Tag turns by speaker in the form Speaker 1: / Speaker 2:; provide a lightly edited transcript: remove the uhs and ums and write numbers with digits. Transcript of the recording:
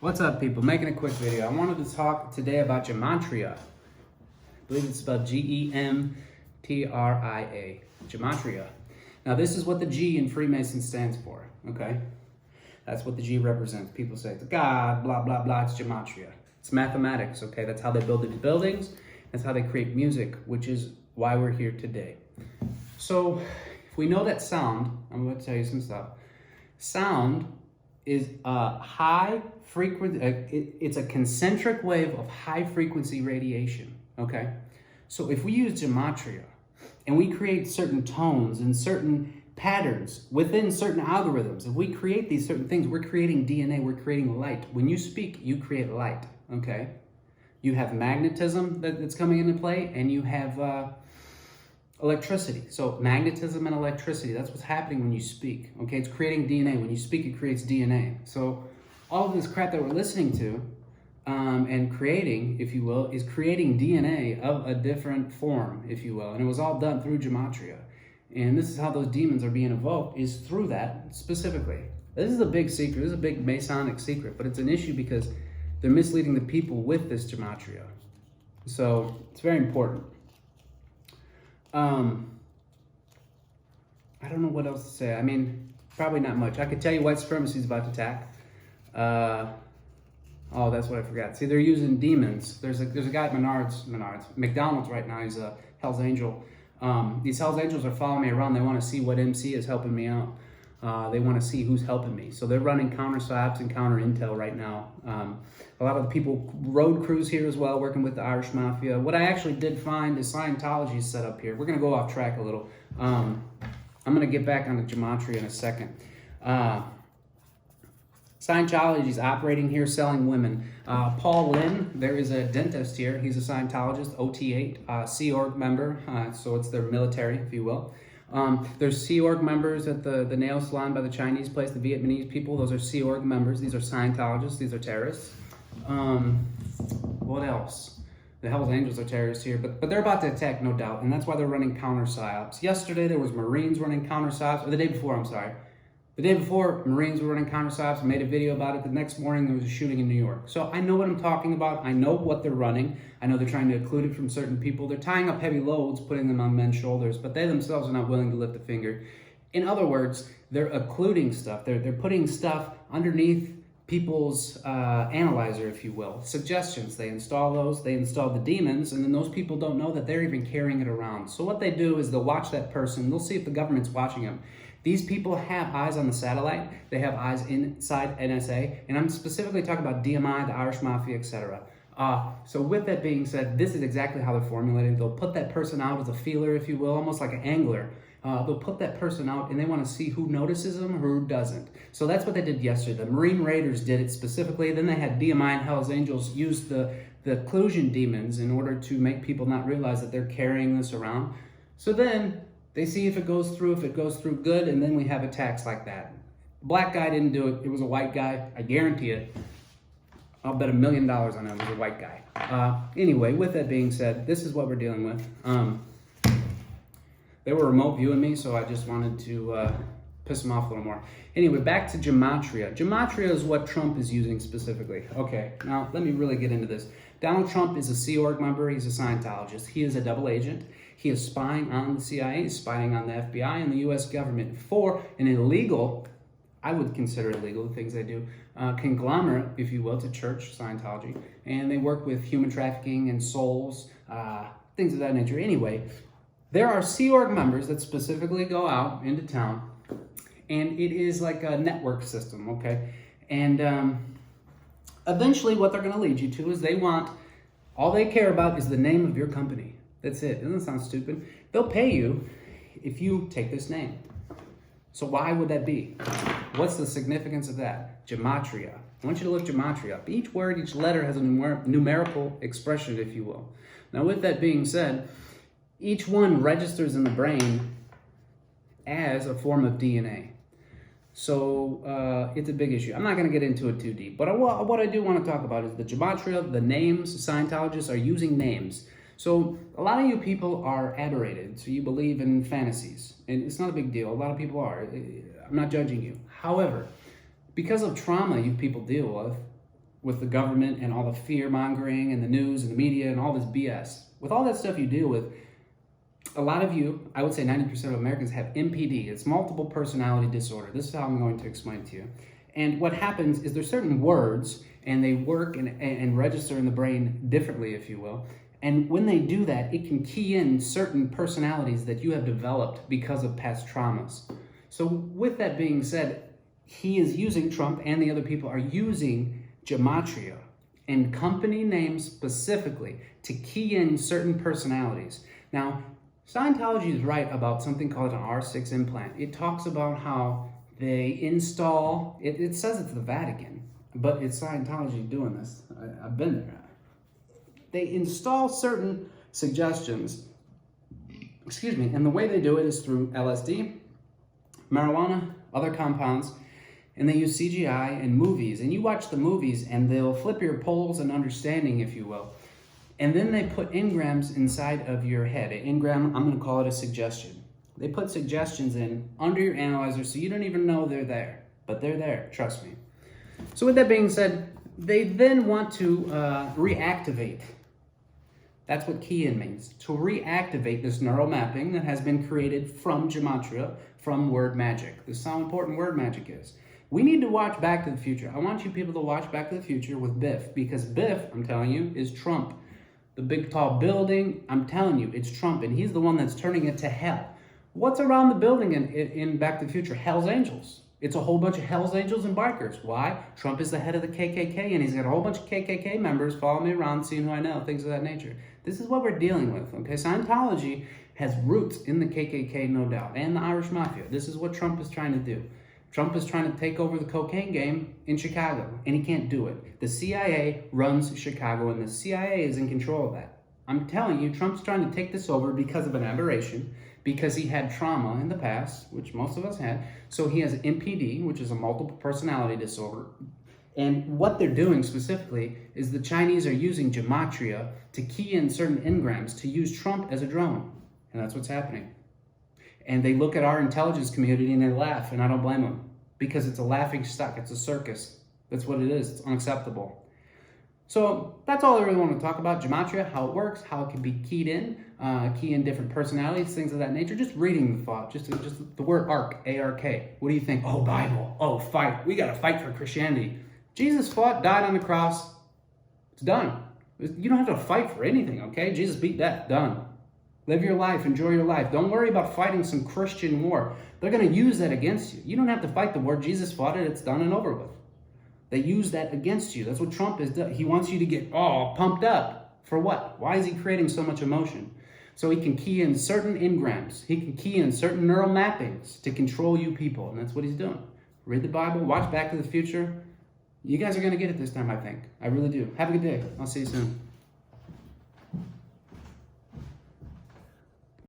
Speaker 1: What's up, people? Making a quick video. I wanted to talk today about Gematria. I believe it's spelled Gematria. Gematria. Now, this is what the G in Freemason stands for, okay? That's what the G represents. People say it's God, blah, blah, blah. It's Gematria. It's mathematics, okay? That's how they build these buildings. That's how they create music, which is why we're here today. So, if we know that sound, I'm going to tell you some stuff. Sound is a high frequency, it's a concentric wave of high frequency radiation, okay? So if we use Gematria and we create certain tones and certain patterns within certain algorithms, if we create these certain things, we're creating DNA, we're creating light. When you speak, you create light, okay? You have magnetism that's coming into play, and you have electricity. So magnetism and electricity, that's what's happening when you speak, okay? It's creating DNA. When you speak, it creates DNA. So all of this crap that we're listening to and creating, if you will, is creating DNA of a different form, if you will. And it was all done through Gematria. And this is how those demons are being evoked, is through that specifically. This is a big secret. This is a big Masonic secret, but it's an issue because they're misleading the people with this Gematria. So it's very important. I don't know what else to say. I mean, probably not much. I could tell you white supremacy is about to attack. Oh, that's what I forgot. See, they're using demons. There's a guy at McDonald's right now. He's a Hell's Angel. These Hell's Angels are following me around. They want to see what MC is helping me out. They want to see who's helping me. So they're running counter psyops and counter intel right now. A lot of the people, road crews here as well, working with the Irish Mafia. What I actually did find is Scientology set up here. We're going to go off track a little. I'm going to get back on the Gematria in a second. Scientology is operating here, selling women. Paul Lynn, there is a dentist here. He's a Scientologist, OT8, Sea Org member. So it's their military, if you will. There's Sea Org members at the nail salon by the Chinese place, the Vietnamese people. Those are Sea Org members. These are Scientologists. These are terrorists. What else? The Hells Angels are terrorists here, but they're about to attack, no doubt, and that's why they're running counter psyops. Yesterday there was Marines running counter psyops, or the day before, I'm sorry. The day before, Marines were running counter psyops. I made a video about it. The next morning there was a shooting in New York. So I know what I'm talking about. I know what they're running. I know they're trying to occlude it from certain people. They're tying up heavy loads, putting them on men's shoulders, but they themselves are not willing to lift a finger. In other words, they're occluding stuff. They're putting stuff underneath people's analyzer, if you will. Suggestions, they install those, they install the demons, and then those people don't know that they're even carrying it around. So what they do is they'll watch that person, they'll see if the government's watching them. These people have eyes on the satellite, they have eyes inside NSA, and I'm specifically talking about DMI, the Irish Mafia, etc. So with that being said, this is exactly how they're formulating. They'll put that person out as a feeler, if you will, almost like an angler. They'll put that person out and they want to see who notices them or who doesn't. So that's what they did yesterday. The Marine Raiders did it specifically. Then they had DMI and Hell's Angels use the occlusion demons in order to make people not realize that they're carrying this around. So then they see if it goes through good, and then we have attacks like that. Black guy didn't do it. It was a white guy. I guarantee it. I'll bet $1 million on it. It was a white guy. Anyway, with that being said, this is what we're dealing with. They were remote viewing me, so I just wanted to piss them off a little more. Anyway, back to Gematria. Gematria is what Trump is using specifically. Okay, now let me really get into this. Donald Trump is a Sea Org member. He's a Scientologist. He is a double agent. He is spying on the CIA, he's spying on the FBI and the U.S. government for an illegal, I would consider illegal, the things they do, conglomerate, if you will, to church, Scientology. And they work with human trafficking and souls, things of that nature. Anyway, there are Sea Org members that specifically go out into town, and it is like a network system, okay? And eventually what they're going to lead you to is all they care about is the name of your company. That's it. Doesn't that sound stupid? They'll pay you if you take this name. So why would that be? What's the significance of that? Gematria. I want you to look Gematria up. Each word, each letter has a numerical expression, if you will. Now with that being said, each one registers in the brain as a form of DNA. So it's a big issue. I'm not going to get into it too deep. But what I do want to talk about is the Gematria, the names. Scientologists are using names. So a lot of you people are aberrated, so you believe in fantasies, and it's not a big deal. A lot of people are. I'm not judging you. However, because of trauma you people deal with, with the government and all the fear mongering and the news and the media and all this BS. With all that stuff you deal with, a lot of you, I would say 90% of Americans, have MPD. It's multiple personality disorder. This is how I'm going to explain to you. And what happens is there's certain words, and they work and register in the brain differently, if you will. And when they do that, it can key in certain personalities that you have developed because of past traumas. So with that being said, he is using, Trump and the other people are using Gematria and company names specifically to key in certain personalities. Now, Scientology is right about something called an R6 implant. It talks about how they install, it says it's the Vatican, but it's Scientology doing this. I've been there. They install certain suggestions, and the way they do it is through LSD, marijuana, other compounds, and they use CGI and movies. And you watch the movies and they'll flip your poles and understanding, if you will. And then they put engrams inside of your head. An engram, I'm going to call it a suggestion. They put suggestions in under your analyzer so you don't even know they're there. But they're there, trust me. So with that being said, they then want to reactivate. That's what key in means. To reactivate this neural mapping that has been created from Gematria, from word magic. This is how important word magic is. We need to watch Back to the Future. I want you people to watch Back to the Future with Biff, because Biff, I'm telling you, is Trump. The big tall building, I'm telling you, it's Trump, and he's the one that's turning it to hell. What's around the building in Back to the Future? Hell's Angels. It's a whole bunch of Hell's Angels and bikers. Why? Trump is the head of the KKK, and he's got a whole bunch of KKK members following me around, seeing who I know, things of that nature. This is what we're dealing with, okay? Scientology has roots in the KKK, no doubt, and the Irish Mafia. This is what Trump is trying to do. Trump is trying to take over the cocaine game in Chicago, and he can't do it. The CIA runs Chicago, and the CIA is in control of that. I'm telling you, Trump's trying to take this over because of an aberration, because he had trauma in the past, which most of us had. So he has MPD, which is a multiple personality disorder. And what they're doing specifically is the Chinese are using Gematria to key in certain engrams to use Trump as a drone. And that's what's happening. And they look at our intelligence community and they laugh, and I don't blame them, because it's a laughing stock. It's a circus. That's what it is. It's unacceptable. So that's all I really want to talk about. Gematria, how it works, how it can be keyed in, key in different personalities, things of that nature. Just reading the thought, just the word ark, A-R-K. What do you think? Oh, Bible. Oh, fight. We got to fight for Christianity. Jesus fought, died on the cross. It's done. You don't have to fight for anything, okay? Jesus beat death. Done. Live your life. Enjoy your life. Don't worry about fighting some Christian war. They're going to use that against you. You don't have to fight the war. Jesus fought it. It's done and over with. They use that against you. That's what Trump has done. He wants you to get all pumped up. For what? Why is he creating so much emotion? So he can key in certain engrams. He can key in certain neural mappings to control you people. And that's what he's doing. Read the Bible. Watch Back to the Future. You guys are going to get it this time, I think. I really do. Have a good day. I'll see you soon.